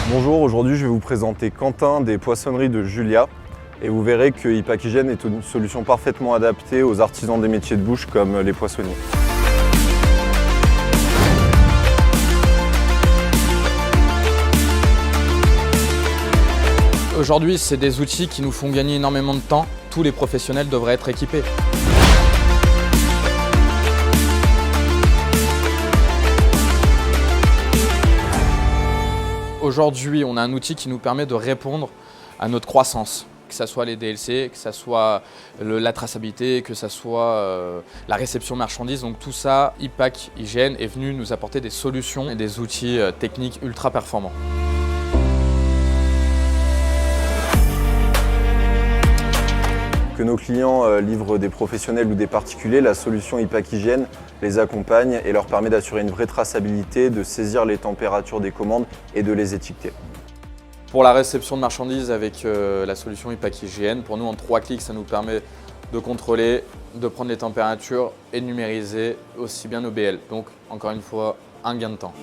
Bonjour, aujourd'hui je vais vous présenter Quentin des poissonneries de Julia et vous verrez que HIPAC Hygiène est une solution parfaitement adaptée aux artisans des métiers de bouche comme les poissonniers. Aujourd'hui, c'est des outils qui nous font gagner énormément de temps. Tous les professionnels devraient être équipés. Aujourd'hui, on a un outil qui nous permet de répondre à notre croissance, que ce soit les DLC, que ce soit la traçabilité, que ce soit la réception marchandises. Donc tout ça, HIPAC Hygiène est venu nous apporter des solutions et des outils techniques ultra performants. Que nos clients livrent des professionnels ou des particuliers, la solution HIPAC Hygiène les accompagne et leur permet d'assurer une vraie traçabilité, de saisir les températures des commandes et de les étiqueter. Pour la réception de marchandises avec la solution HIPAC Hygiène, pour nous en 3 clics, ça nous permet de contrôler, de prendre les températures et de numériser aussi bien nos BL. Donc encore une fois, un gain de temps.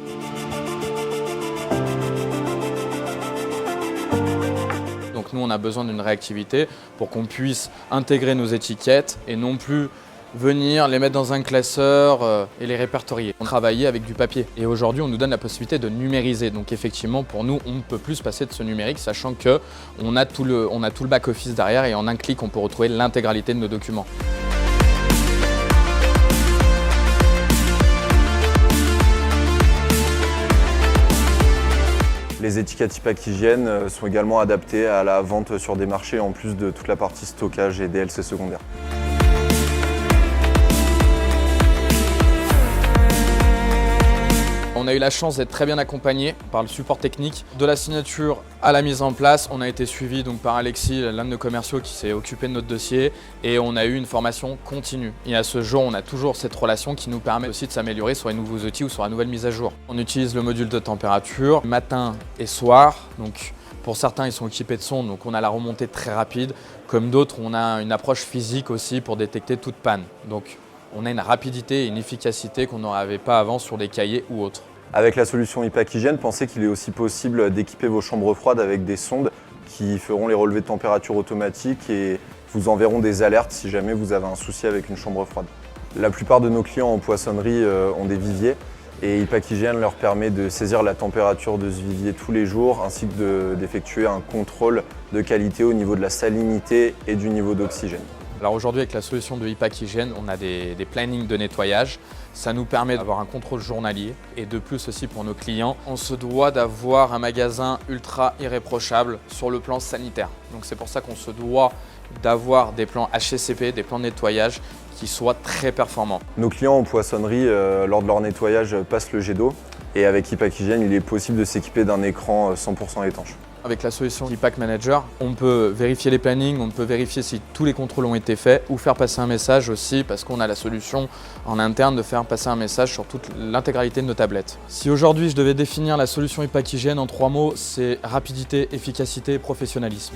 Donc nous, on a besoin d'une réactivité pour qu'on puisse intégrer nos étiquettes et non plus venir les mettre dans un classeur et les répertorier. On travaillait avec du papier et aujourd'hui, on nous donne la possibilité de numériser. Donc effectivement, pour nous, on ne peut plus se passer de ce numérique, sachant qu'on a tout le back-office derrière et en un clic, on peut retrouver l'intégralité de nos documents. Les étiquettes HIPAC Hygiène sont également adaptées à la vente sur des marchés en plus de toute la partie stockage et DLC secondaires. On a eu la chance d'être très bien accompagné par le support technique. De la signature à la mise en place, on a été suivi donc par Alexis, l'un de nos commerciaux qui s'est occupé de notre dossier et on a eu une formation continue. Et à ce jour, on a toujours cette relation qui nous permet aussi de s'améliorer sur les nouveaux outils ou sur la nouvelle mise à jour. On utilise le module de température matin et soir. Donc, pour certains, ils sont équipés de sondes, donc on a la remontée très rapide. Comme d'autres, on a une approche physique aussi pour détecter toute panne. Donc, on a une rapidité et une efficacité qu'on n'avait pas avant sur des cahiers ou autres. Avec la solution HIPAC Hygiène, pensez qu'il est aussi possible d'équiper vos chambres froides avec des sondes qui feront les relevés de température automatiques et vous enverront des alertes si jamais vous avez un souci avec une chambre froide. La plupart de nos clients en poissonnerie ont des viviers et HIPAC Hygiène leur permet de saisir la température de ce vivier tous les jours ainsi que d'effectuer un contrôle de qualité au niveau de la salinité et du niveau d'oxygène. Alors aujourd'hui, avec la solution de HIPAC Hygiène, on a des plannings de nettoyage. Ça nous permet d'avoir un contrôle journalier et de plus aussi pour nos clients, on se doit d'avoir un magasin ultra irréprochable sur le plan sanitaire. Donc c'est pour ça qu'on se doit d'avoir des plans HACCP, des plans de nettoyage qui soient très performants. Nos clients en poissonnerie, lors de leur nettoyage, passent le jet d'eau et avec HIPAC Hygiène, il est possible de s'équiper d'un écran 100% étanche. Avec la solution HIPAC Manager, on peut vérifier les plannings, on peut vérifier si tous les contrôles ont été faits ou faire passer un message aussi parce qu'on a la solution en interne de faire passer un message sur toute l'intégralité de nos tablettes. Si aujourd'hui je devais définir la solution HIPAC Hygiène en 3 mots, c'est rapidité, efficacité et professionnalisme.